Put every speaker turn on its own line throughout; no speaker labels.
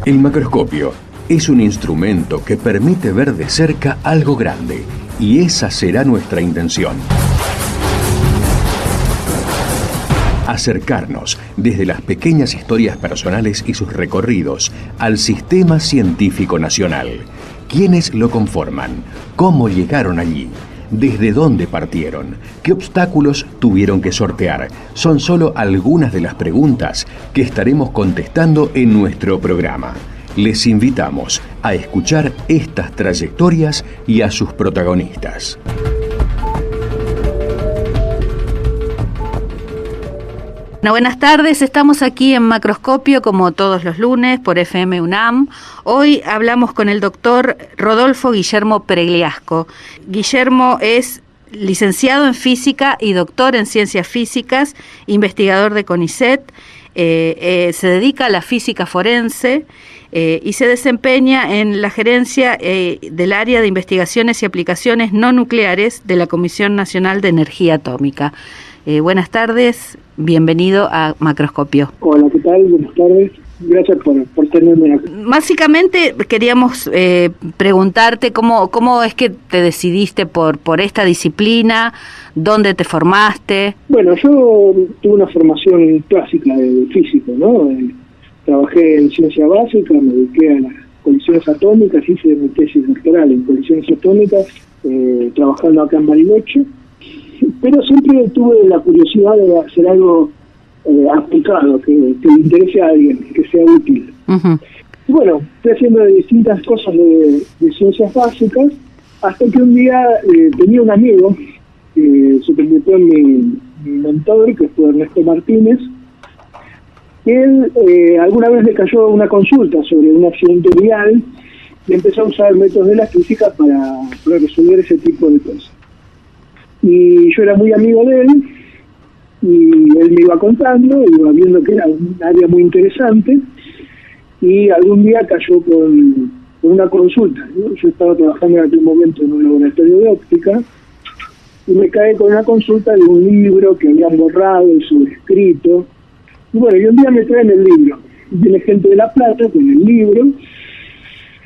El macroscopio es un instrumento que permite ver de cerca algo grande, y esa será nuestra intención. Acercarnos desde las pequeñas historias personales y sus recorridos al sistema científico nacional. ¿Quiénes lo conforman? ¿Cómo llegaron allí? ¿Desde dónde partieron? ¿Qué obstáculos tuvieron que sortear? Son solo algunas de las preguntas que estaremos contestando en nuestro programa. Les invitamos a escuchar estas trayectorias y a sus protagonistas.
Bueno, buenas tardes, estamos aquí en Macroscopio como todos los lunes por FM UNAM. Hoy hablamos con el doctor Rodolfo Guillermo Pregliasco. Guillermo es licenciado en física y doctor en ciencias físicas, investigador de CONICET, se dedica a la física forense y se desempeña en la gerencia del área de investigaciones y aplicaciones no nucleares de la Comisión Nacional de Energía Atómica. Buenas tardes, bienvenido a Macroscopio.
Hola, ¿qué tal? Buenas tardes. Gracias por tenerme acá.
Básicamente queríamos preguntarte cómo es que te decidiste por esta disciplina, dónde te formaste.
Bueno, yo tuve una formación clásica de físico, ¿no? Trabajé en ciencia básica, me dediqué a las colisiones atómicas, hice mi tesis doctoral en colisiones atómicas, trabajando acá en Bariloche. Pero siempre tuve la curiosidad de hacer algo aplicado, que le interese a alguien, que sea útil.
Uh-huh.
Y bueno, estoy haciendo distintas cosas de ciencias básicas, hasta que un día tenía un amigo que se convirtió en mi mentor, que fue Ernesto Martínez. Él alguna vez le cayó una consulta sobre un accidente vial y empezó a usar métodos de la física para resolver ese tipo de cosas. Y yo era muy amigo de él, y él me iba contando, iba viendo que era un área muy interesante, y algún día cayó con una consulta, ¿no? Yo estaba trabajando en aquel momento en un laboratorio de óptica, y me cae con una consulta de un libro que habían borrado y sobrescrito. Y bueno, y un día me traen el libro, viene gente de La Plata con el libro,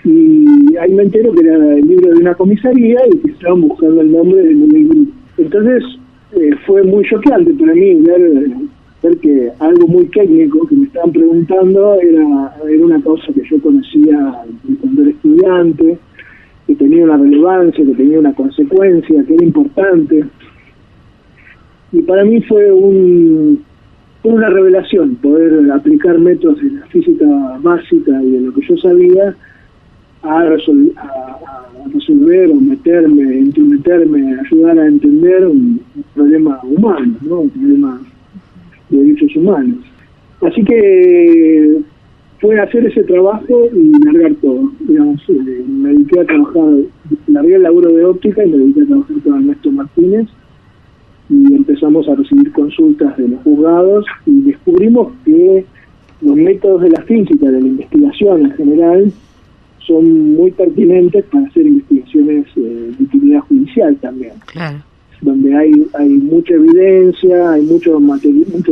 y ahí me entero que era el libro de una comisaría y que estaban buscando el nombre de un libro. Entonces fue muy choqueante para mí ver que algo muy técnico que me estaban preguntando era una cosa que yo conocía cuando era estudiante, que tenía una relevancia, que tenía una consecuencia, que era importante. Y para mí fue una revelación poder aplicar métodos de la física básica y de lo que yo sabía a resolver o intrometerme, ayudar a entender un problema humano, ¿no? Un problema de derechos humanos. Así que fue hacer ese trabajo y largar todo. Digamos, me dediqué a trabajar, largué el laburo de óptica y me dediqué a trabajar con Ernesto Martínez, y empezamos a recibir consultas de los juzgados y descubrimos que los métodos de la física, de la investigación en general, son muy pertinentes para hacer investigaciones de utilidad judicial también.
Claro.
Donde hay mucha evidencia, hay muchos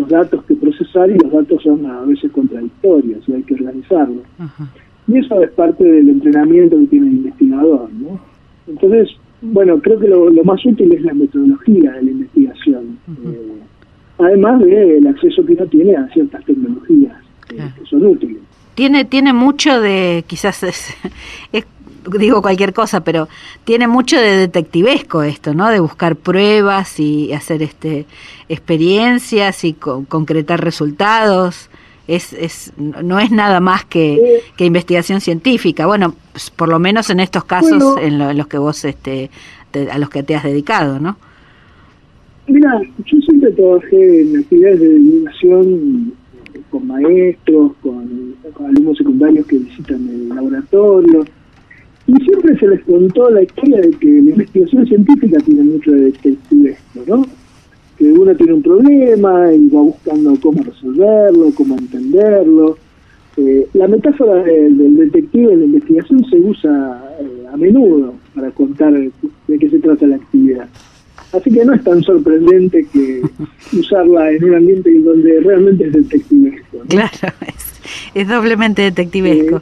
datos que procesar, y los datos son a veces contradictorios y hay que organizarlos.
Uh-huh.
Y eso es parte del entrenamiento que tiene el investigador, ¿no? Entonces, bueno, creo que lo más útil es la metodología de la investigación. Uh-huh. Además del acceso que uno tiene a ciertas tecnologías que son útiles.
Tiene mucho de, quizás digo cualquier cosa, pero tiene mucho de detectivesco esto, ¿no? De buscar pruebas y hacer experiencias y concretar resultados. No es nada más que investigación científica. Bueno, pues, por lo menos en estos casos, bueno, en los que vos a los que te has dedicado, ¿no?
Mira, yo siempre trabajé en actividades de divulgación con maestros, con alumnos secundarios que visitan el laboratorio, y siempre se les contó la historia de que la investigación científica tiene mucho de detectivesco, ¿no? Que uno tiene un problema y va buscando cómo resolverlo, cómo entenderlo. La metáfora del detective en la investigación se usa a menudo para contar de qué se trata la actividad. Así que no es tan sorprendente que usarla en un ambiente donde realmente es detectivesco, ¿no?
Claro, Es doblemente detectivesco.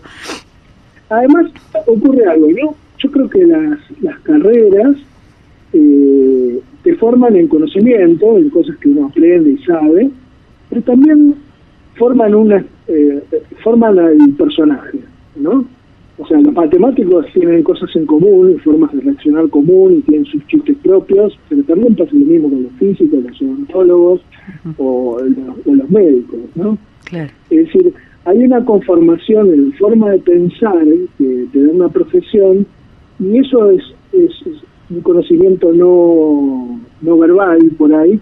Además, ocurre algo, ¿no? Yo creo que las carreras te forman en conocimiento, en cosas que uno aprende y sabe, pero también forman al personaje, ¿no? O sea, los matemáticos tienen cosas en común, formas de reaccionar común, y tienen sus chistes propios, pero también pasa lo mismo con los físicos, los odontólogos o los médicos, ¿no?
Claro.
Es decir, hay una conformación en forma de pensar que te da una profesión, y eso es un conocimiento no verbal por ahí,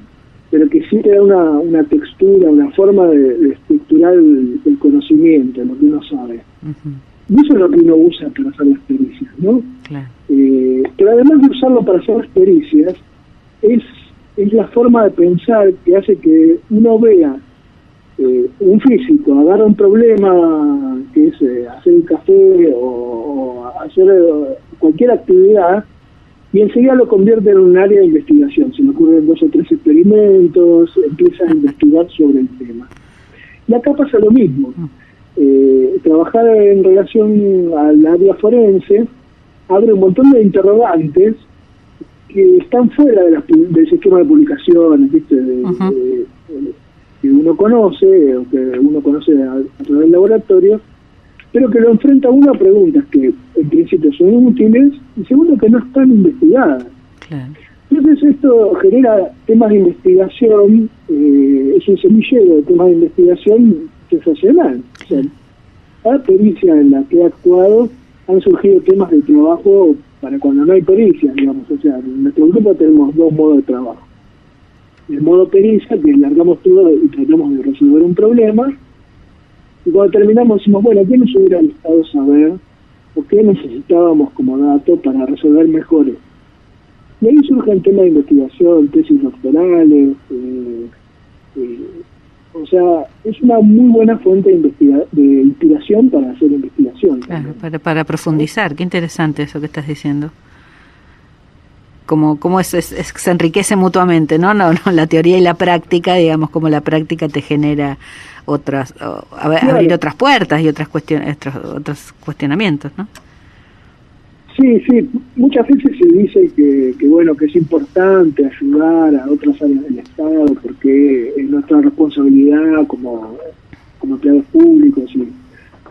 pero que sí te da una textura, una forma de estructurar el conocimiento, lo que uno sabe.
Uh-huh.
Y eso es lo que uno usa para hacer las pericias, ¿no?
Claro.
Pero además de usarlo para hacer las pericias, es la forma de pensar que hace que uno vea un físico agarra un problema que es hacer un café o hacer cualquier actividad, y enseguida lo convierte en un área de investigación. Se le ocurren 2 o 3 experimentos, empieza a investigar sobre el tema. Y acá pasa lo mismo. Trabajar en relación al área forense abre un montón de interrogantes que están fuera del sistema de publicaciones, ¿viste? Que uno conoce, o que uno conoce a través del laboratorio, pero que lo enfrenta a uno a preguntas que en principio son útiles y segundo que no están investigadas. Claro. Entonces esto genera temas de investigación, es un semillero de temas de investigación sensacional. O sea, cada pericia en la que he actuado han surgido temas de trabajo para cuando no hay pericia, digamos. O sea, en nuestro grupo tenemos 2 modos de trabajo. El modo pericia, que largamos todo y tratamos de resolver un problema, y cuando terminamos decimos, bueno, ¿qué nos hubiera gustado saber o qué necesitábamos como dato para resolver mejores? Y ahí surgen temas de investigación, tesis doctorales, o sea, es una muy buena fuente de inspiración para hacer investigación.
Claro, para profundizar. Qué interesante eso que estás diciendo. Como se enriquece mutuamente, ¿no? No, la teoría y la práctica, digamos, como la práctica te genera otras, abrir otras puertas y otros cuestionamientos, ¿no?
Sí, muchas veces se dice que bueno, que es importante ayudar a otras áreas del Estado porque es nuestra responsabilidad como empleados públicos y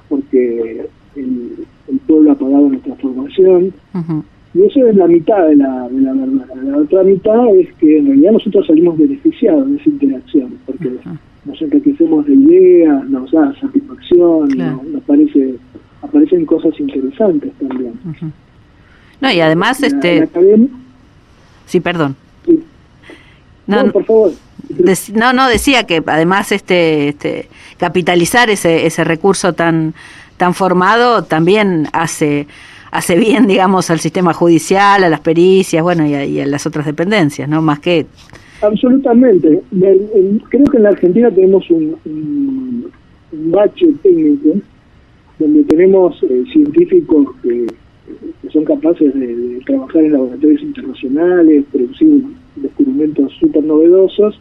porque el pueblo ha pagado nuestra formación. Uh-huh. Y eso es la mitad de la verdad. La otra mitad es que en realidad nosotros salimos beneficiados de esa interacción, porque uh-huh. nos enriquecemos de ideas, nos da satisfacción, claro. nos aparecen cosas interesantes también.
Uh-huh. No, y además sí, perdón.
Sí. No, por favor.
Decía que además capitalizar ese recurso tan formado también hace bien, digamos, al sistema judicial, a las pericias, bueno, y a las otras dependencias, ¿no? Más que...
Absolutamente. Creo que en la Argentina tenemos un bache técnico donde tenemos científicos que son capaces de trabajar en laboratorios internacionales, producir descubrimientos súper novedosos,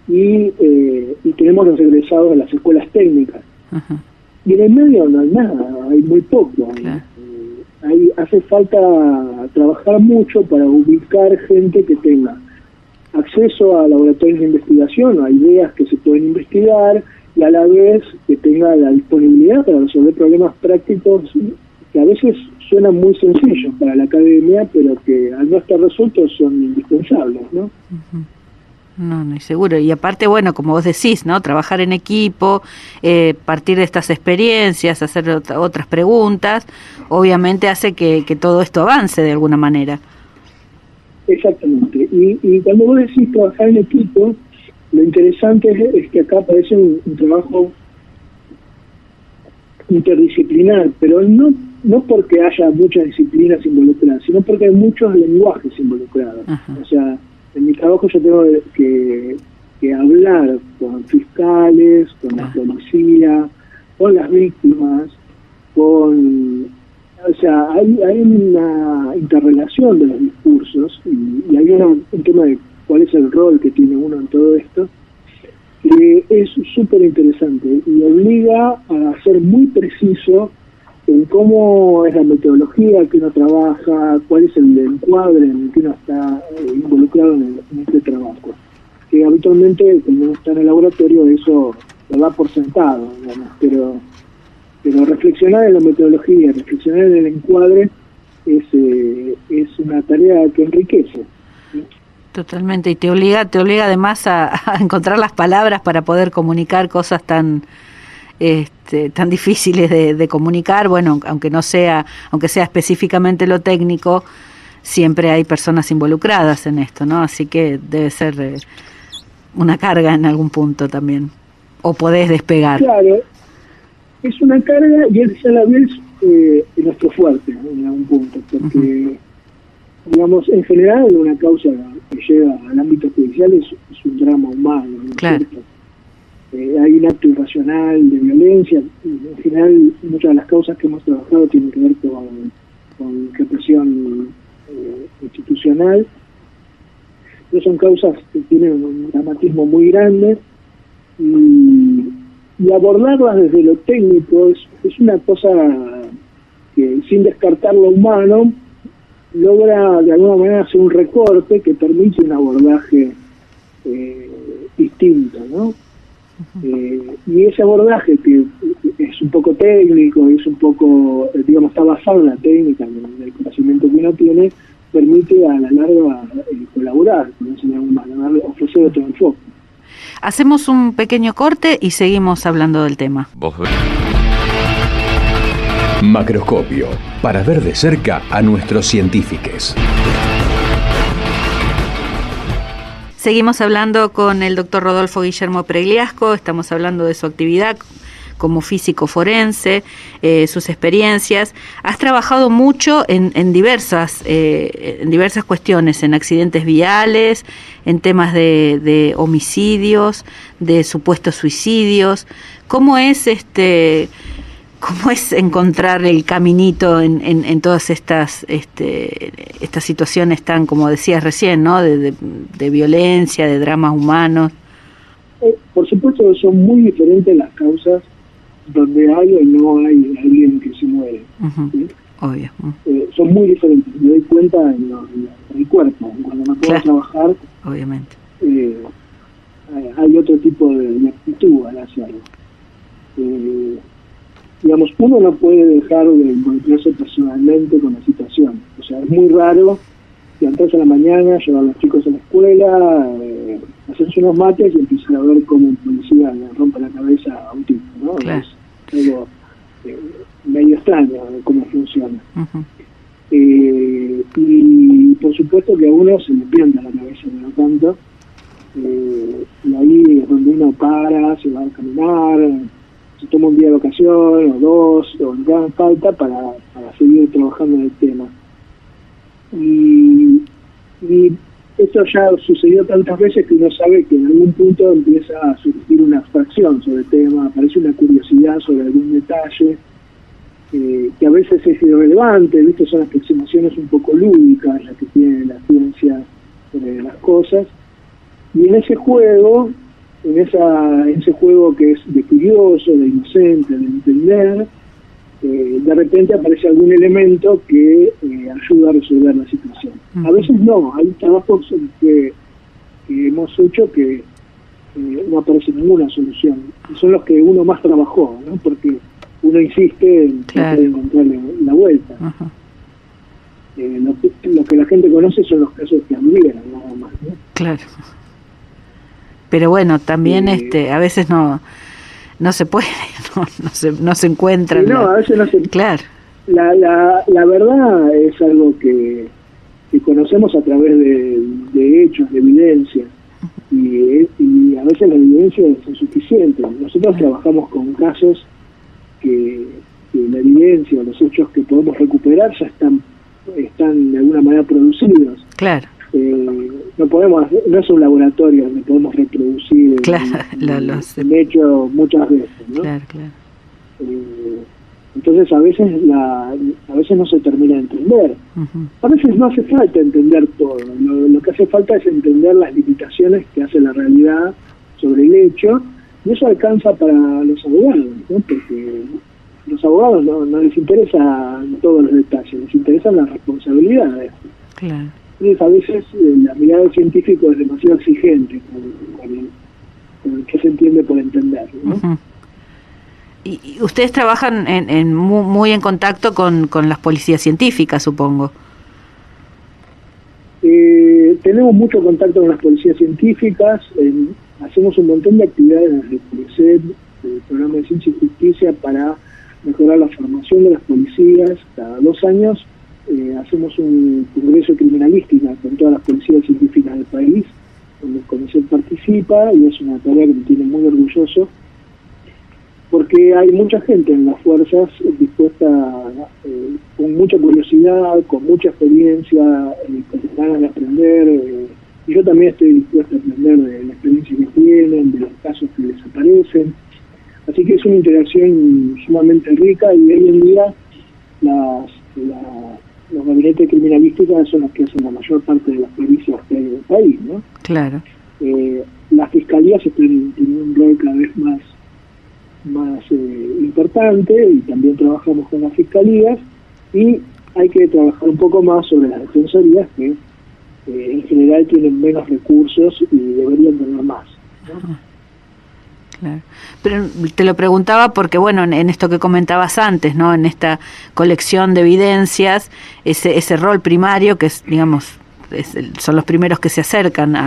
y tenemos los egresados de las escuelas técnicas. Uh-huh. Y en el medio no hay nada, hay muy poco. Claro. Hace falta trabajar mucho para ubicar gente que tenga acceso a laboratorios de investigación, a ideas que se pueden investigar, y a la vez que tenga la disponibilidad para resolver problemas prácticos que a veces suenan muy sencillos para la academia, pero que al no estar resueltos son indispensables, ¿no?
Uh-huh. No, y seguro. Y aparte, bueno, como vos decís, ¿no? Trabajar en equipo, partir de estas experiencias, hacer otras preguntas, obviamente hace que todo esto avance de alguna manera.
Exactamente. Y cuando vos decís trabajar en equipo, lo interesante es que acá aparece un trabajo interdisciplinar, pero no porque haya muchas disciplinas involucradas, sino porque hay muchos lenguajes involucrados. Ajá. O sea, en mi trabajo yo tengo que hablar con fiscales, con la policía, con las víctimas, o sea, hay una interrelación de los discursos y hay un tema de cuál es el rol que tiene uno en todo esto. es súper interesante y obliga a ser muy preciso en cómo es la metodología que uno trabaja, cuál es el encuadre en el que uno está involucrado en este trabajo. Que habitualmente cuando uno está en el laboratorio eso lo da por sentado, digamos, pero reflexionar en la metodología, reflexionar en el encuadre es una tarea que enriquece, ¿sí?
Totalmente, y te obliga además a encontrar las palabras para poder comunicar cosas tan difíciles de comunicar. Bueno, aunque sea específicamente lo técnico, siempre hay personas involucradas en esto, ¿no? Así que debe ser una carga en algún punto también, o podés despegar.
Claro, es una carga y es a la vez nuestro fuerte, ¿no? En algún punto, porque digamos, en general una causa que llega al ámbito judicial es un drama humano, ¿no?
Claro.
Hay un acto irracional de violencia. En general, muchas de las causas que hemos trabajado tienen que ver con represión institucional. Pero son causas que tienen un dramatismo muy grande y abordarlas desde lo técnico es una cosa que, sin descartar lo humano, logra de alguna manera hacer un recorte que permite un abordaje distinto, ¿no? Y ese abordaje que es un poco técnico, es un poco, digamos, está basado en la técnica, en el conocimiento que uno tiene, permite a la larga colaborar con ese humano, ofrecer otro enfoque.
Hacemos un pequeño corte y seguimos hablando del tema.
Macroscopio, para ver de cerca a nuestros científicos.
Seguimos hablando con el doctor Rodolfo Guillermo Pregliasco, estamos hablando de su actividad como físico forense, sus experiencias. Has trabajado mucho en diversas cuestiones, en accidentes viales, en temas de homicidios, de supuestos suicidios. ¿Cómo es encontrar el caminito en todas estas situaciones tan, como decías recién, ¿no? de violencia, de dramas humanos?
Por supuesto son muy diferentes las causas donde hay o no hay alguien que se muere. ¿Sí?
Obvio.
Son muy diferentes, me doy cuenta en el cuerpo, cuando me puedo trabajar.
Obviamente.
Hay otro tipo de actitud al hacerlo. Digamos, uno no puede dejar de involucrarse personalmente con la situación. O sea, es muy raro levantarse a la mañana, llevar a los chicos a la escuela, hacerse unos mates y empezar a ver cómo un policía le rompe la cabeza a un tipo, ¿no?
Claro.
Es algo medio extraño de cómo funciona. Y por supuesto que a uno se le pianta la cabeza, no tanto. Y ahí es donde uno para, se va a caminar, se toma un día de vacación o dos, o lo que haga falta para seguir trabajando en el tema. Y esto ya sucedió tantas veces que uno sabe que en algún punto empieza a surgir una abstracción sobre el tema, aparece una curiosidad sobre algún detalle, que a veces es irrelevante, ¿viste? Son aproximaciones un poco lúdicas las que tiene la ciencia sobre las cosas, y en ese juego, en ese juego que es de curioso, de inocente, de entender, de repente aparece algún elemento que ayuda a resolver la situación. A veces no, hay trabajos que hemos hecho que no aparece ninguna solución, y son los que uno más trabajó, ¿no? Porque uno insiste en tratar de encontrarle la vuelta. Lo que la gente conoce son los casos que admiran, nada más, ¿no?
Claro. Pero bueno, también a veces no se puede, no se encuentra.
Sí, a veces no se...
Claro.
La verdad es algo que conocemos a través de hechos, de evidencia, y a veces la evidencia es insuficiente. Nosotros trabajamos con casos que la evidencia o los hechos que podemos recuperar ya están de alguna manera producidos.
Claro.
No es un laboratorio donde podemos reproducir el hecho muchas veces, ¿no?
Claro.
Entonces a veces no se termina de entender. A veces no hace falta entender todo. Lo que hace falta es entender las limitaciones que hace la realidad sobre el hecho, y eso alcanza para los abogados, ¿no? Porque los abogados no les interesan todos los detalles, les interesan las responsabilidades.
Claro.
Entonces, a veces la mirada del científico es demasiado exigente con qué se entiende por entender, ¿no?
Uh-huh. Y ustedes trabajan muy en contacto con las policías científicas, supongo.
Tenemos mucho contacto con las policías científicas, hacemos un montón de actividades desde el CONICET, el programa de Ciencia y Justicia, para mejorar la formación de las policías. Cada 2 años hacemos un congreso de criminalística con todas las policías científicas del país, donde el CONICET participa, y es una tarea que me tiene muy orgulloso, porque hay mucha gente en las fuerzas dispuesta, con mucha curiosidad, con mucha experiencia, con ganas de aprender, y yo también estoy dispuesta a aprender de la experiencia que tienen, de los casos que les aparecen. Así que es una interacción sumamente rica, y hoy en día los gabinetes de criminalística son los que hacen la mayor parte de las pericias que hay en el país, ¿no?
Claro.
Las fiscalías están teniendo un rol cada vez más importante, y también trabajamos con las fiscalías, y hay que trabajar un poco más sobre las defensorías, que en general tienen menos recursos y deberían tener más, ¿no?
Claro. Pero te lo preguntaba porque, bueno, en esto que comentabas antes, ¿no? En esta colección de evidencias, ese rol primario que es, digamos, son los primeros que se acercan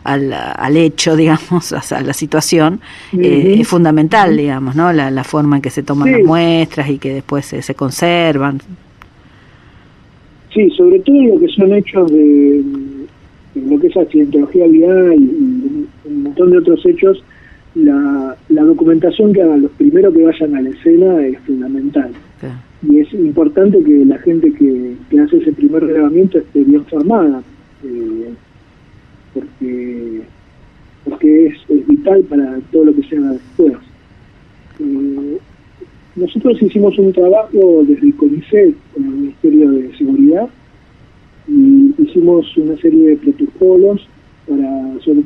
al hecho, digamos, a la situación, es fundamental, digamos, ¿no? La forma en que se toman las muestras y que después se conservan.
Sí, sobre todo lo que son hechos de lo que es accidentología vial y un montón de otros hechos. La documentación que hagan los primeros que vayan a la escena es fundamental.
Claro.
Y es importante que la gente que hace ese primer grabamiento esté bien formada, porque es vital para todo lo que se haga después. Nosotros hicimos un trabajo desde el CONICET con el Ministerio de Seguridad, y hicimos una serie de protocolos para sobre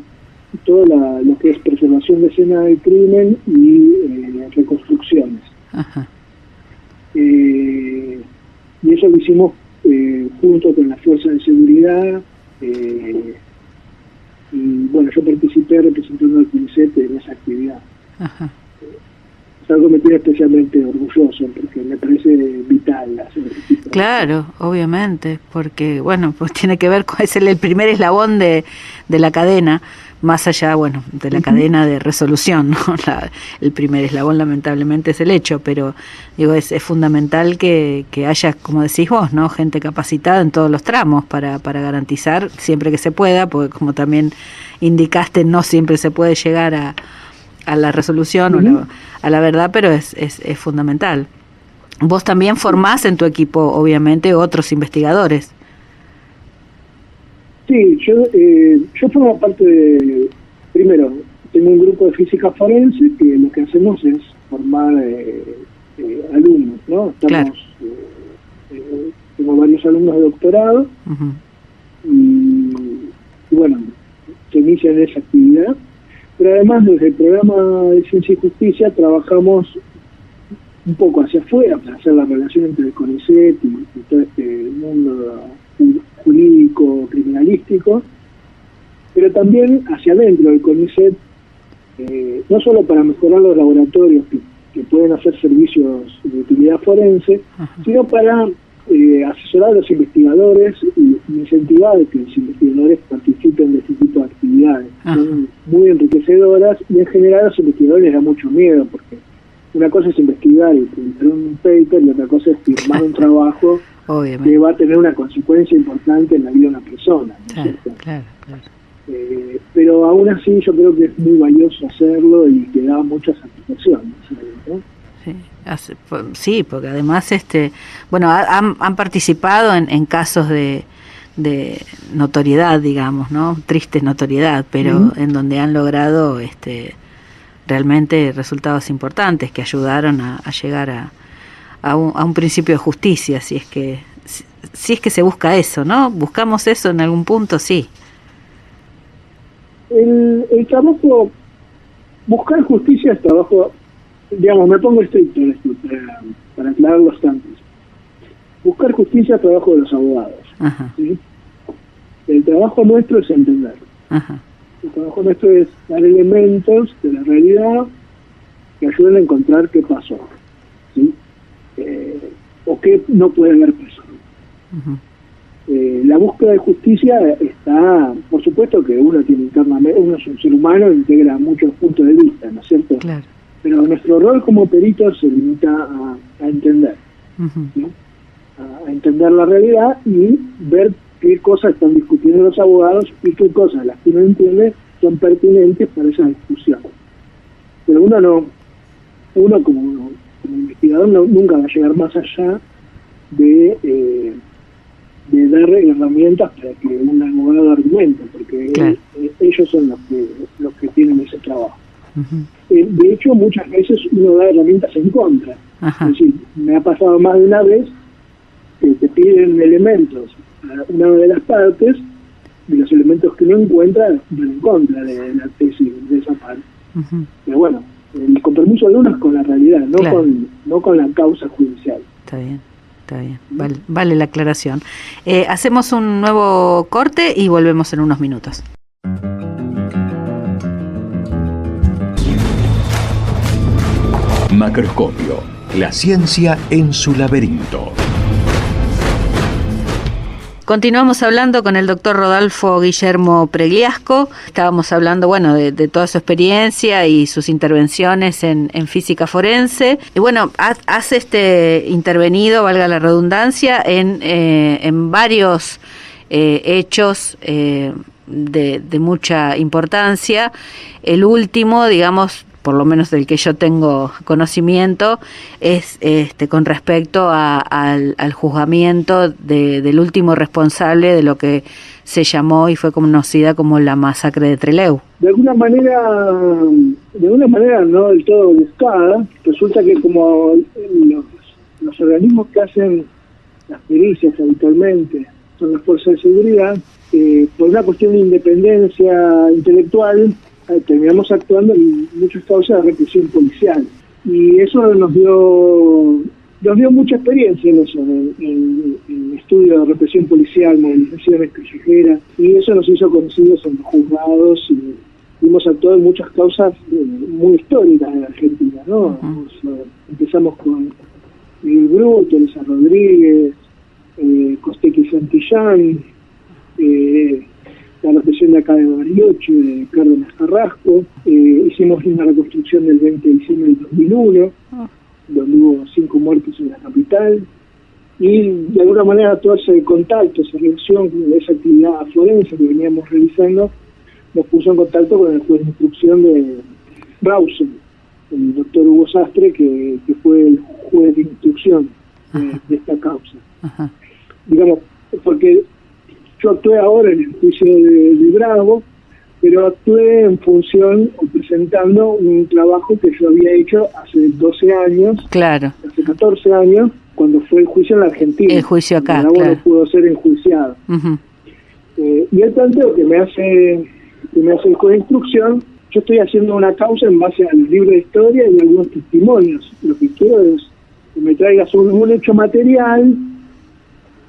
todo lo que es preservación de escena del crimen y reconstrucciones.
Ajá.
Y eso lo hicimos junto con las fuerzas de seguridad, y bueno, yo participé representando al CONICET en esa actividad.
Ajá.
Es algo que me tiene especialmente orgulloso, porque me parece vital hacer ese tipo de
Claro, obviamente, porque, bueno, pues tiene que ver con, es el primer eslabón de la cadena, más allá, bueno, de la cadena de resolución, ¿no? El primer eslabón lamentablemente es el hecho, pero digo, es fundamental que haya, como decís vos, ¿no? Gente capacitada en todos los tramos para garantizar siempre que se pueda, porque como también indicaste, no siempre se puede llegar a la resolución o a la verdad, pero es fundamental. Vos también formás en tu equipo, obviamente, otros investigadores.
Sí, yo formo parte de... Primero, tengo un grupo de física forense que lo que hacemos es formar alumnos, ¿no?
Claro.
Tengo varios alumnos de doctorado, y bueno, se inicia en esa actividad. Pero además, desde el programa de Ciencia y Justicia trabajamos un poco hacia afuera para hacer la relación entre el CONICET y todo este mundo jurídico, criminalístico, pero también hacia adentro del CONICET, no solo para mejorar los laboratorios que pueden hacer servicios de utilidad forense, sino para asesorar a los investigadores y incentivar que los investigadores participen de este tipo de actividades. Son muy enriquecedoras, y en general a los investigadores les da mucho miedo, porque una cosa es investigar y publicar un paper, y otra cosa es firmar un trabajo
Obviamente.
Que va a tener una consecuencia importante en la vida de una persona, ¿no es cierto?
Claro.
Pero aún así yo creo que es muy valioso hacerlo y que da muchas satisfacciones, ¿no?
Sí, porque además bueno, han participado en casos de notoriedad, digamos, ¿no? Triste notoriedad, pero en donde han logrado realmente resultados importantes que ayudaron a llegar a un principio de justicia, si es que se busca eso, ¿no? ¿Buscamos eso en algún punto? Sí.
El trabajo buscar justicia es trabajo, digamos, me pongo estricto en esto para aclarar los tantos. Buscar justicia es trabajo de los abogados.
Ajá.
¿Sí? El trabajo nuestro es entender.
Ajá.
El trabajo nuestro es dar elementos de la realidad que ayuden a encontrar qué pasó, ¿sí? O qué no puede haber pasado.
Uh-huh.
La búsqueda de justicia está, por supuesto que uno tiene internamente, uno es un ser humano e integra muchos puntos de vista, ¿no es cierto?
Claro.
Pero nuestro rol como peritos se limita a entender,
Uh-huh.
¿no? A entender la realidad y ver qué cosas están discutiendo los abogados y qué cosas, las que uno entiende, son pertinentes para esa discusión. Pero uno como investigador nunca va a llegar más allá de dar herramientas para que un abogado argumente, porque
claro.
Ellos son los que tienen ese trabajo.
Uh-huh.
De hecho, muchas veces uno da herramientas en contra.
Ajá.
Es decir, me ha pasado más de una vez que te piden elementos a una de las partes y los elementos que no encuentra van en contra de la tesis de esa parte.
Uh-huh.
Pero bueno, el compromiso de uno es con la realidad, no,
claro.
no con la causa judicial.
Está bien. Vale la aclaración. Hacemos un nuevo corte y volvemos en unos minutos.
Macroscopio, la ciencia en su laberinto.
Continuamos hablando con el doctor Rodolfo Guillermo Pregliasco. Estábamos hablando, bueno, de toda su experiencia y sus intervenciones en física forense. Y bueno, has intervenido, valga la redundancia, en varios hechos de mucha importancia. El último, digamos, por lo menos del que yo tengo conocimiento, es con respecto al juzgamiento del último responsable de lo que se llamó y fue conocida como la masacre de Trelew.
De alguna manera no del todo buscada. Resulta que como los organismos que hacen las pericias habitualmente son las fuerzas de seguridad, por una cuestión de independencia intelectual, terminamos actuando en muchas causas de represión policial. Y eso nos dio mucha experiencia en eso, en estudio de represión policial, movilizaciones callejeras, y eso nos hizo conocidos en los juzgados y hemos actuado en muchas causas muy históricas en Argentina, ¿no? Uh-huh. Empezamos con Miguel Bruto, Elisa Rodríguez, Costequi Santillán, la represión de acá de Bariloche, de Cárdenas Carrasco. Hicimos una reconstrucción del 20 de diciembre del 2001, donde hubo 5 muertos en la capital, y de alguna manera todo ese contacto, esa relación, esa actividad forense que veníamos realizando, nos puso en contacto con el juez de instrucción de Rawson, el doctor Hugo Sastre, que fue el juez de instrucción de esta causa. Ajá. Digamos, porque yo actué ahora en el juicio de Bravo, pero actué en función o presentando un trabajo que yo había hecho hace 12 años,
claro,
hace 14 años, cuando fue el juicio en la Argentina.
El juicio acá,
Bravo
claro.
no pudo ser enjuiciado. Uh-huh. Y el planteo que me hace el juez de instrucción, yo estoy haciendo una causa en base a los libros de historia y algunos testimonios. Lo que quiero es que me traigas un hecho material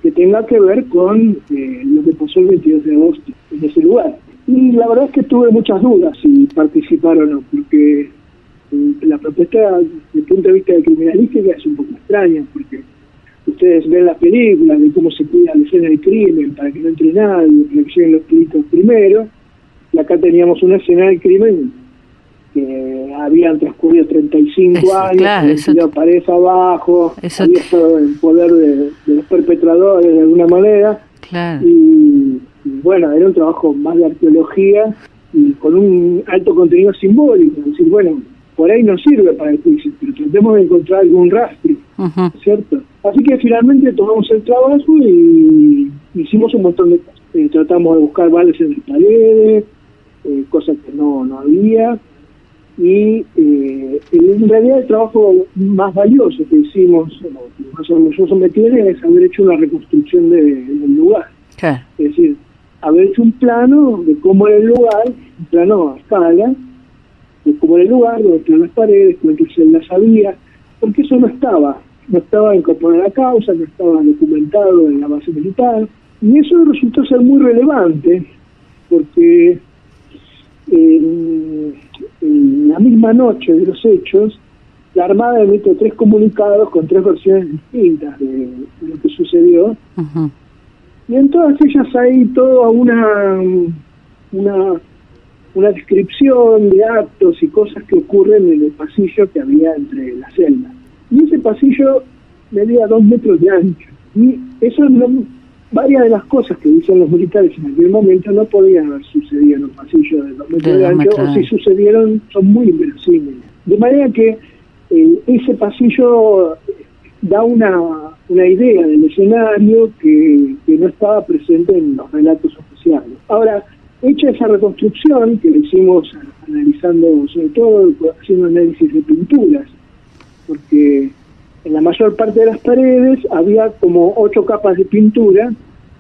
que tenga que ver con lo que pasó el 22 de agosto en ese lugar. Y la verdad es que tuve muchas dudas si participar o no, porque la propuesta desde el punto de vista de criminalística es un poco extraña, porque ustedes ven las películas de cómo se cuida la escena del crimen para que no entre nadie, para que lleguen los peritos primero, y acá teníamos una escena del crimen que habían transcurrido 35 años,
claro,
habían tirado paredes abajo, había estado en poder de los perpetradores de alguna manera,
claro.
Y bueno, era un trabajo más de arqueología y con un alto contenido simbólico, es decir, bueno, por ahí no sirve para el juicio, pero tratemos de encontrar algún rastro, uh-huh. ¿Cierto? Así que finalmente tomamos el trabajo y hicimos un montón de cosas. Tratamos de buscar vales en las paredes, cosas que no había. Y en realidad el trabajo más valioso que hicimos, más orgulloso me tiene, es haber hecho una reconstrucción del lugar.
Claro.
Es decir, haber hecho un plano de cómo era el lugar, un plano a escala, como en el lugar donde están las paredes, cuántas celdas había, porque eso no estaba incorporado a la causa, no estaba documentado en la base militar, y eso resultó ser muy relevante, porque en la misma noche de los hechos, la Armada emite 3 comunicados con 3 versiones distintas de lo que sucedió, y en todas ellas hay toda una descripción de actos y cosas que ocurren en el pasillo que había entre las celdas. Y ese pasillo medía 2 metros de ancho. Y eso varias de las cosas que dicen los militares en aquel momento no podían haber sucedido en un pasillo de 2 metros de ancho, o si sucedieron son muy inverosímiles. De manera que ese pasillo da una idea del escenario que no estaba presente en los relatos oficiales. Ahora, hecha esa reconstrucción, que la hicimos analizando, sobre todo haciendo análisis de pinturas, porque en la mayor parte de las paredes había como 8 capas de pintura,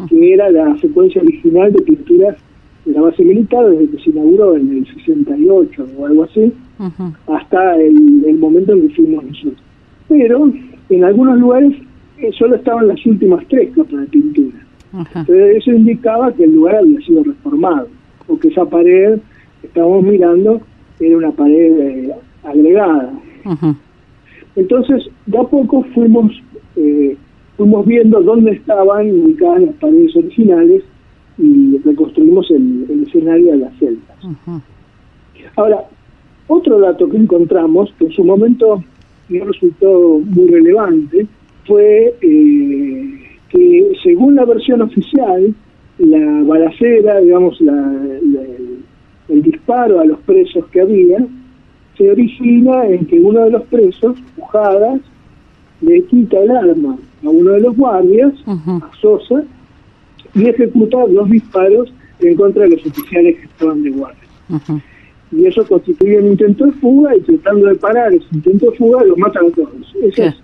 que era la secuencia original de pinturas de la base militar desde que se inauguró en el 68 o algo así, hasta el momento en que fuimos nosotros. Pero en algunos lugares solo estaban las últimas 3 capas de pintura. Entonces eso indicaba que el lugar había sido reformado, o que esa pared que estábamos mirando era una pared agregada. Entonces, de a poco fuimos viendo dónde estaban ubicadas las paredes originales y reconstruimos el escenario de las celdas. Ahora, otro dato que encontramos, que en su momento no resultó muy relevante, fue que según la versión oficial, la balacera, digamos, el disparo a los presos que había, se origina en que uno de los presos, Pujadas, le quita el arma a uno de los guardias, a Sosa, y ejecuta 2 disparos en contra de los oficiales que estaban de guardia. Y eso constituye un intento de fuga, y tratando de parar ese intento de fuga, los matan a todos. Eso es,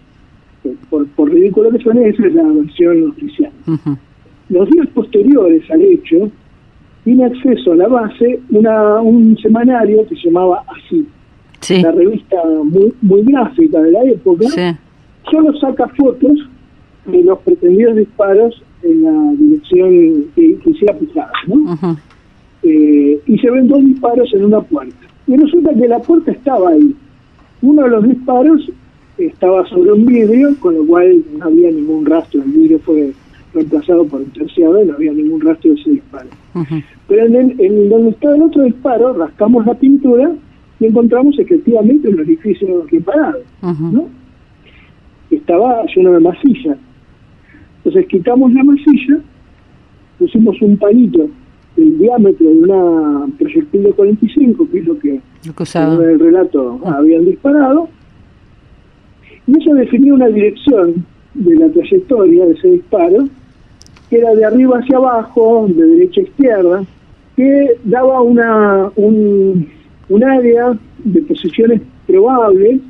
por ridículo que suene, esa es la versión oficial. Los días posteriores al hecho, tiene acceso a la base un semanario que se llamaba Así, la revista muy gráfica de la época, solo saca fotos de los pretendidos disparos en la dirección que hiciera Pujadas, ¿no? Y se ven 2 disparos en una puerta. Y resulta que la puerta estaba ahí. Uno de los disparos estaba sobre un vidrio, con lo cual no había ningún rastro. El vidrio fue reemplazado por un terciado y no había ningún rastro de ese disparo. Pero en donde estaba el otro disparo, rascamos la pintura y encontramos efectivamente un orificio reparado, ¿no? Estaba lleno de masilla. Entonces quitamos la masilla, pusimos un palito del diámetro de una proyectil de 45, que es lo que en el relato habían disparado, y eso definía una dirección de la trayectoria de ese disparo, que era de arriba hacia abajo, de derecha a izquierda, que daba un área de posiciones probables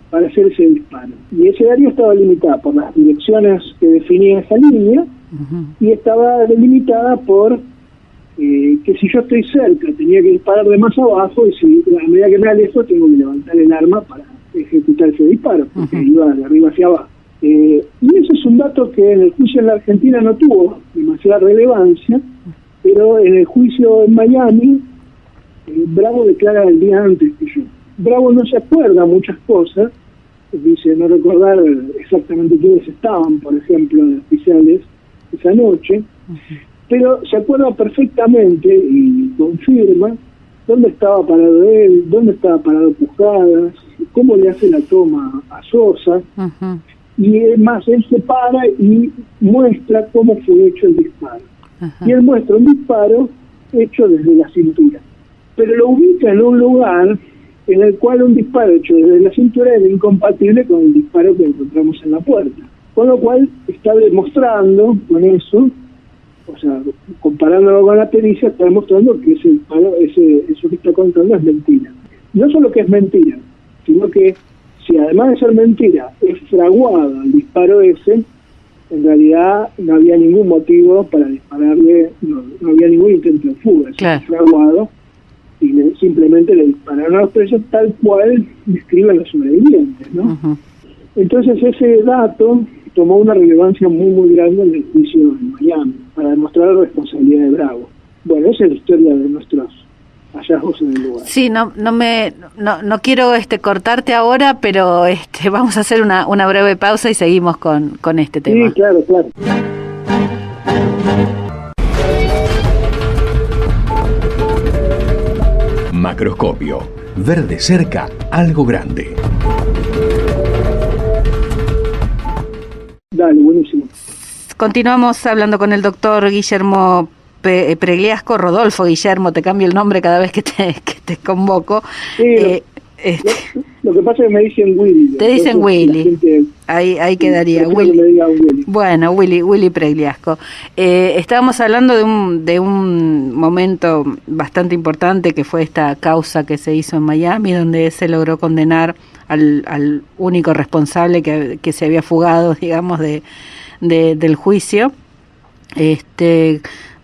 para hacer ese disparo. Y ese área estaba limitada por las direcciones que definía esa línea, y estaba delimitada por que si yo estoy cerca tenía que disparar de más abajo, y si a medida que me alejo tengo que levantar el arma para ejecutar ese disparo, porque iba de arriba hacia abajo. Y ese es un dato que en el juicio en la Argentina no tuvo demasiada relevancia, pero en el juicio en Miami, Bravo declara el día antes que yo. Bravo no se acuerda muchas cosas, dice no recordar exactamente quiénes estaban, por ejemplo, de oficiales esa noche, pero se acuerda perfectamente y confirma dónde estaba parado él, dónde estaba parado Pujadas, cómo le hace la toma a Sosa, y además él se para y muestra cómo fue hecho el disparo. Y él muestra un disparo hecho desde la cintura, pero lo ubica en un lugar en el cual un disparo hecho desde la cintura era incompatible con el disparo que encontramos en la puerta. Con lo cual está demostrando con eso, o sea, comparándolo con la pericia, está demostrando que ese disparo, eso que está contando es mentira. No solo que es mentira, sino que si además de ser mentira es fraguado el disparo ese, en realidad no había ningún motivo para dispararle, no había ningún intento de fuga, es fraguado, y simplemente le dispararon entregaron a los presos tal cual describen los sobrevivientes, ¿no?
Ujú.
Entonces ese dato tomó una relevancia muy muy grande en el juicio en Miami para demostrar la responsabilidad de Bravo. Bueno, esa es la historia de nuestros hallazgos en el lugar.
Sí, no quiero cortarte ahora, pero vamos a hacer una breve pausa y seguimos con este tema.
Sí, claro, claro.
Macroscopio. Ver de cerca algo grande. Dale,
buenísimo.
Continuamos hablando con el doctor Guillermo Pregliasco, Rodolfo Guillermo, te cambio el nombre cada vez que te convoco.
Sí, lo que pasa es que me dicen Willy.
Te dicen Willy. Ahí quedaría. Willy.
Que me digan Willy.
Bueno, Willy Pregliasco. Estábamos hablando de un momento bastante importante que fue esta causa que se hizo en Miami, donde se logró condenar al único responsable que se había fugado, digamos, del juicio.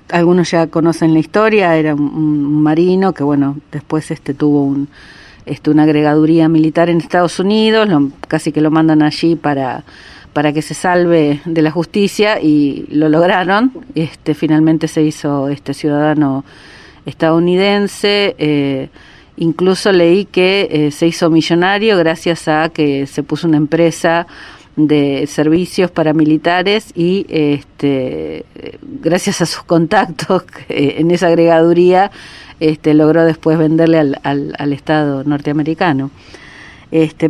Algunos ya conocen la historia, era un marino que, bueno, después tuvo una agregaduría militar en Estados Unidos, casi que lo mandan allí para que se salve de la justicia, y lo lograron. Finalmente se hizo ciudadano estadounidense. Incluso leí que se hizo millonario gracias a que se puso una empresa de servicios paramilitares y gracias a sus contactos en esa agregaduría logró después venderle al Estado norteamericano.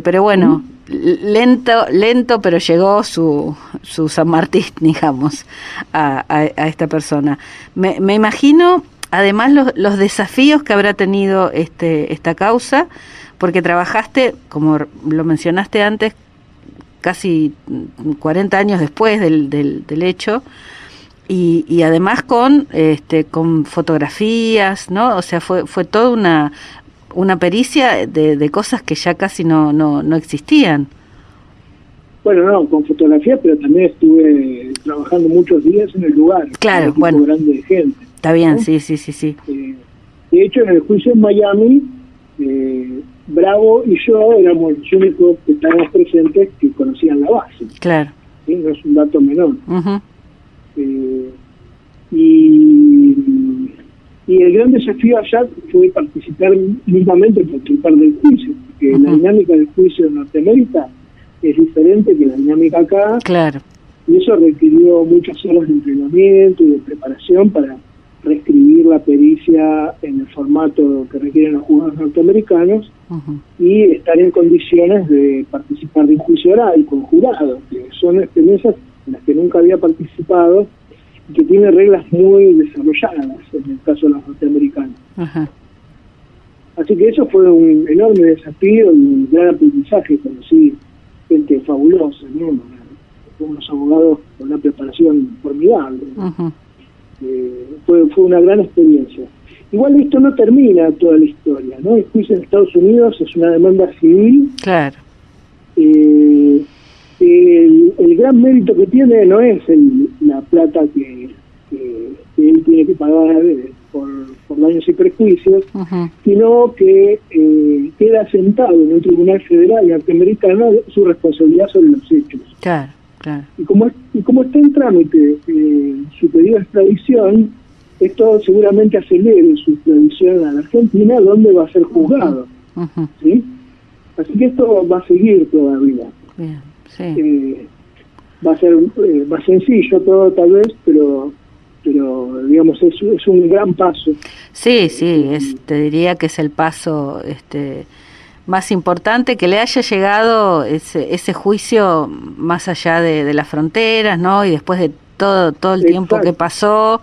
Pero bueno, lento, pero llegó su San Martín, digamos, a esta persona. Me imagino, además, los desafíos que habrá tenido esta causa, porque trabajaste, como lo mencionaste antes, casi 40 años después del hecho, y además con fotografías, ¿no? O sea, fue toda una pericia de cosas que ya casi no existían.
Bueno, no, con fotografía, pero también estuve trabajando muchos días en el lugar.
Claro,
un
bueno.
grande de gente.
Está bien,
¿no?
Sí.
De hecho, en el juicio en Miami, Bravo y yo éramos los únicos que estábamos presentes que conocían la base.
Claro.
¿Sí? No es un dato menor.
Uh-huh.
Y el gran desafío allá fue participar del juicio, porque
uh-huh.
la dinámica del juicio en Norteamérica es diferente que la dinámica acá.
Claro.
Y eso requirió muchas horas de entrenamiento y de preparación para reescribir la pericia en el formato que requieren los juzgados norteamericanos
Uh-huh.
y estar en condiciones de participar de un juicio oral con jurados, que son experiencias en las que nunca había participado y que tienen reglas muy desarrolladas en el caso de los norteamericanos.
Uh-huh.
Así que eso fue un enorme desafío y un gran aprendizaje. Conocí gente fabulosa, ¿no? Unos abogados con una preparación formidable.
Uh-huh.
Fue una gran experiencia. Igual esto no termina toda la historia, ¿no? El juicio en Estados Unidos es una demanda civil.
Claro.
El gran mérito que tiene no es la plata que él tiene que pagar por daños y perjuicios, uh-huh. sino que queda sentado en un tribunal federal norteamericano su responsabilidad sobre los hechos.
Claro.
Y como está en trámite su pedido de extradición, esto seguramente acelere su extradición a la Argentina, donde va a ser juzgado.
Uh-huh.
¿Sí? Así que esto va a seguir todavía.
Bien, sí.
Va a ser más sencillo todo tal vez, pero digamos es un gran paso.
Sí, te diría que es el paso más importante, que le haya llegado ese juicio más allá de las fronteras, ¿no? Y después de todo el tiempo que pasó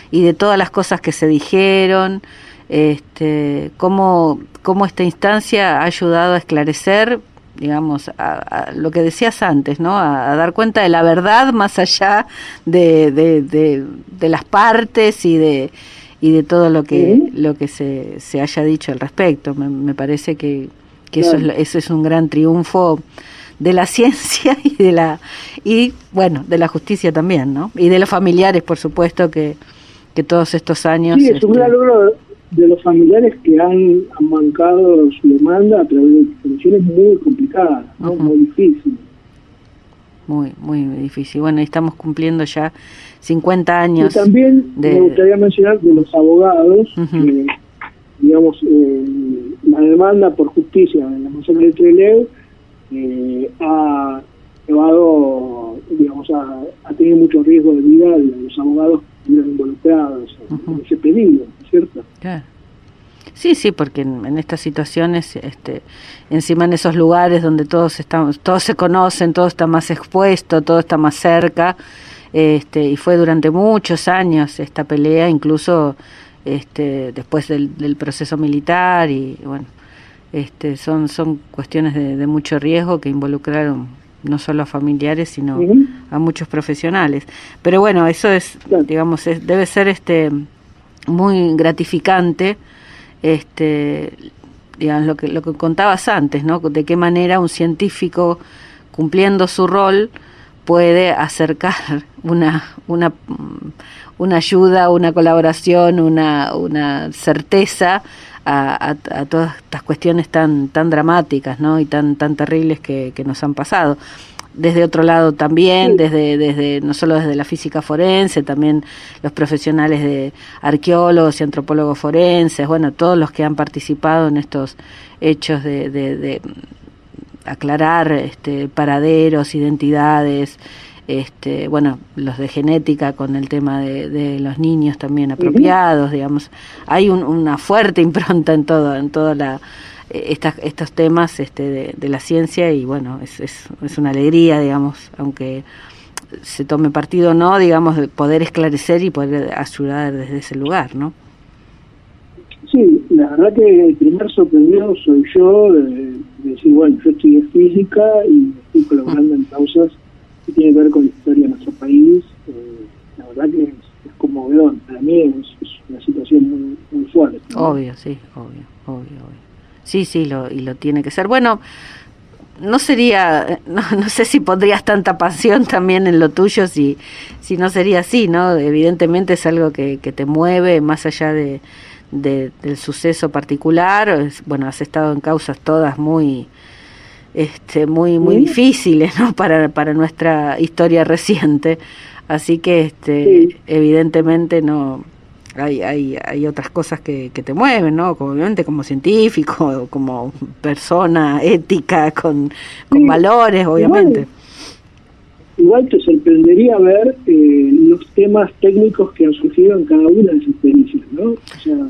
y de todas las cosas que se dijeron, cómo esta instancia ha ayudado a esclarecer, digamos, a lo que decías antes, ¿no? A dar cuenta de la verdad más allá de las partes y de todo lo que se haya dicho al respecto. Me parece que claro. Eso es un gran triunfo de la ciencia y de la justicia también, ¿no? Y de los familiares, por supuesto, que todos estos años...
Sí, es un gran logro de los familiares que han bancado su demanda a través de situaciones muy complicadas, ¿no? Muy difíciles.
Muy, muy difícil. Bueno, estamos cumpliendo ya 50 años.
Y también me gustaría mencionar de los abogados, que, digamos, la demanda por justicia en la masacre de Trelew ha llevado, digamos, ha tenido mucho riesgo de vida de los abogados que estuvieron involucrados en ese pedido, ¿cierto?
Claro. Sí, sí, porque en estas situaciones, encima en esos lugares donde todos se conocen, todo está más expuesto, todo está más cerca, y fue durante muchos años esta pelea, incluso después del proceso militar, y bueno, son cuestiones de mucho riesgo que involucraron no solo a familiares, sino a muchos profesionales. Pero bueno, eso es, digamos, debe ser muy gratificante. Digamos, lo que contabas antes, ¿no? De qué manera un científico, cumpliendo su rol, puede acercar una ayuda, una colaboración, una certeza a todas estas cuestiones tan dramáticas, ¿no? Y tan terribles que nos han pasado. Desde otro lado también, desde no solo desde la física forense, también los profesionales de arqueólogos y antropólogos forenses, bueno, todos los que han participado en estos hechos de aclarar paraderos, identidades, bueno, los de genética con el tema de los niños también apropiados, digamos. Hay una fuerte impronta en toda estos temas de la ciencia, y bueno, es una alegría, digamos, aunque se tome partido o no, digamos, de poder esclarecer y poder ayudar desde ese lugar, ¿no?
Sí, la verdad que el primer sorprendido soy yo de decir, bueno, yo estudié física y estoy colaborando en causas que tienen que ver con la historia de nuestro país. La verdad que es conmovedor, para mí es una situación muy fuerte, ¿no?
Obvio, sí, obvio. Sí, y lo tiene que ser. Bueno, no sería, no sé si pondrías tanta pasión también en lo tuyo si no sería así, ¿no? Evidentemente es algo que te mueve más allá del suceso particular. Bueno, has estado en causas todas muy difíciles, ¿no? Para nuestra historia reciente. Así que evidentemente no. Hay otras cosas que te mueven, ¿no? Obviamente como científico, como persona ética, con valores, obviamente.
Igual te sorprendería ver los temas técnicos que han surgido en cada una de esas experiencias, ¿no? O sea,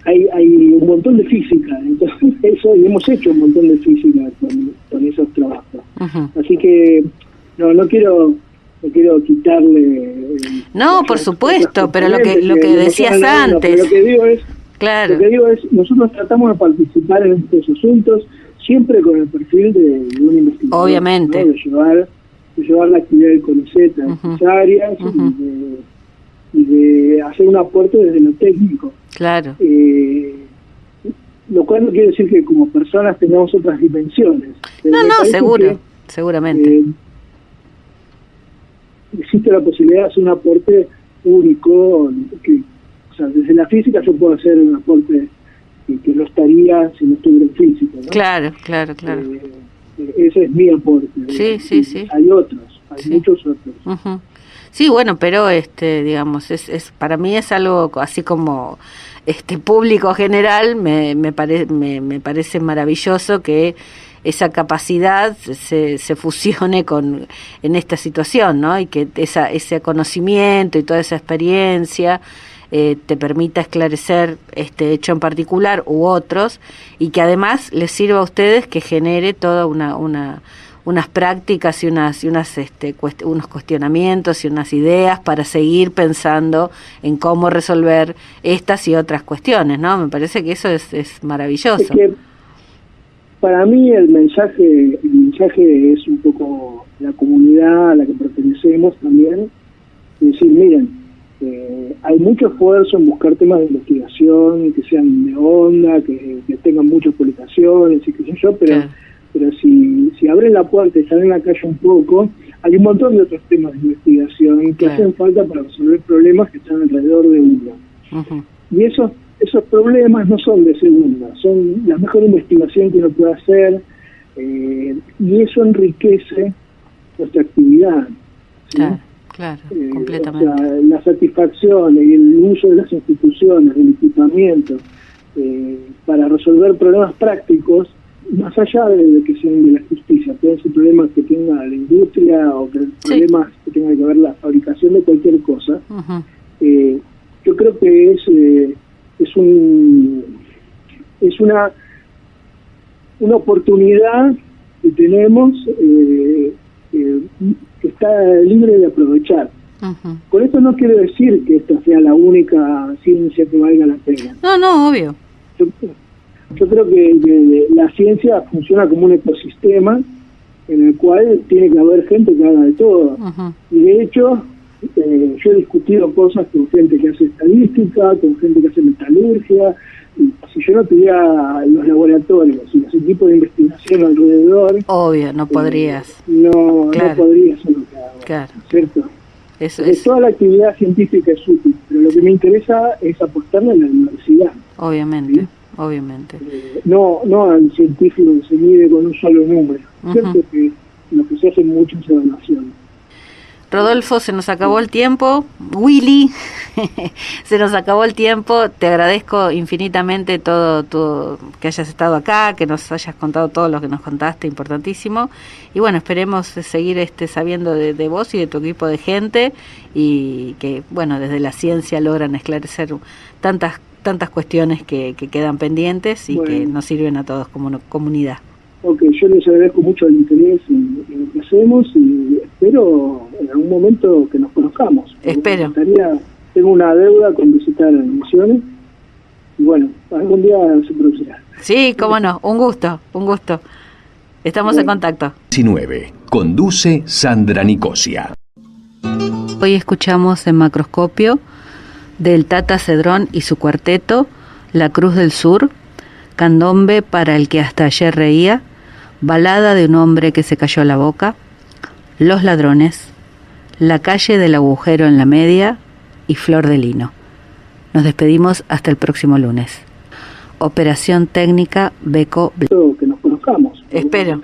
hay un montón de física, entonces eso, y hemos hecho un montón de física con esos trabajos. Así que no quiero quitarle
no, por supuesto, pero lo que decías antes,
lo que digo es,
claro,
nosotros tratamos de participar en estos asuntos siempre con el perfil de un investigador,
obviamente,
¿no? de llevar la actividad del CONICET a estas áreas y de hacer un aporte desde lo técnico,
claro,
lo cual no quiere decir que como personas tengamos otras dimensiones.
No, seguramente
existe la posibilidad de hacer un aporte único, o sea, desde la física yo puedo hacer un aporte que no estaría si no estuviera en física, ¿no?
Claro.
Ese es mi aporte.
Sí.
Hay otros, hay muchos otros.
Sí, bueno, pero digamos, es para mí es algo así como público general, me parece maravilloso que esa capacidad se fusione en esta situación, ¿no? Y que ese conocimiento y toda esa experiencia te permita esclarecer este hecho en particular u otros, y que además les sirva a ustedes que genere toda unas prácticas y unos cuestionamientos y unas ideas para seguir pensando en cómo resolver estas y otras cuestiones, ¿no? Me parece que eso es maravilloso.
Es que para mí el mensaje es un poco la comunidad a la que pertenecemos también, es decir, miren, hay mucho esfuerzo en buscar temas de investigación que sean de onda, que tengan muchas publicaciones y qué sé yo, pero pero si abren la puerta y salen a la calle un poco, hay un montón de otros temas de investigación que hacen falta para resolver problemas que están alrededor de uno.
Ujú.
Y esos problemas no son de segunda, son la mejor investigación que uno puede hacer, y eso enriquece nuestra actividad. ¿sí?
Claro, completamente.
O sea, la satisfacción y el uso de las instituciones, del equipamiento, para resolver problemas prácticos, más allá de que sean de la justicia, pueden ser problemas que tenga la industria o problemas que tengan que ver la fabricación de cualquier cosa.
Ujú.
Yo creo que es una oportunidad que tenemos, que está libre de aprovechar.
Ujú.
Con esto no quiero decir que esta sea la única ciencia que valga la pena.
No, obvio.
Yo creo que la ciencia funciona como un ecosistema en el cual tiene que haber gente que haga de todo.
Ujú.
Y de hecho, yo he discutido cosas con gente que hace estadística, con gente que hace metalurgia. Y si yo no tuviera los laboratorios y los equipos de investigación alrededor,
Obvio, no podrías.
no
Claro.
podría hacer lo que hago.
Claro.
¿Cierto?
Eso
Porque
es,
toda la actividad científica es útil, pero lo que me interesa es apostarle a la universidad.
obviamente,
¿sí?
obviamente.
No al científico que se mide con un solo número.
Ujú.
Cierto que lo que se hace muchas evaluaciones.
Rodolfo, se nos acabó el tiempo. Willy, se nos acabó el tiempo. Te agradezco infinitamente todo que hayas estado acá, que nos hayas contado todo lo que nos contaste, importantísimo. Y bueno, esperemos seguir sabiendo de vos y de tu equipo de gente, y que, bueno, desde la ciencia logran esclarecer tantas cuestiones que quedan pendientes y que nos sirven a todos como comunidad.
Ok, yo les agradezco mucho el interés en lo que hacemos y espero en algún momento que nos conozcamos.
Espero.
Tengo una deuda con visitar Misiones y bueno, algún día se producirá.
Sí, cómo no, un gusto. Estamos en contacto.
19. Conduce Sandra Nicosia.
Hoy escuchamos en Macroscopio del Tata Cedrón y su cuarteto, La Cruz del Sur, Candombe para el que hasta ayer reía, Balada de un hombre que se cayó la boca, Los ladrones, La calle del agujero en la media y Flor de lino. Nos despedimos hasta el próximo lunes. Operación técnica Beco.
Espero que nos conozcamos.
Espero.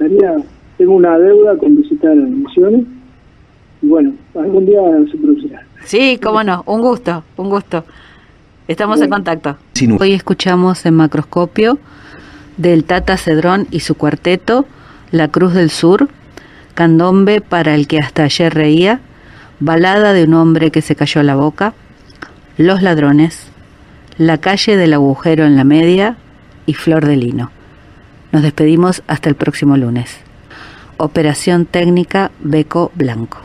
Tengo una deuda con visitar Misiones y bueno, algún día se producirá.
Sí, cómo no, un gusto. Estamos en contacto.
19.
Hoy escuchamos en Macroscopio del Tata Cedrón y su cuarteto, La Cruz del Sur, Candombe para el que hasta ayer reía, Balada de un hombre que se cayó la boca, Los ladrones, La calle del agujero en la media y Flor de lino. Nos despedimos hasta el próximo lunes. Operación técnica Beco Blanco.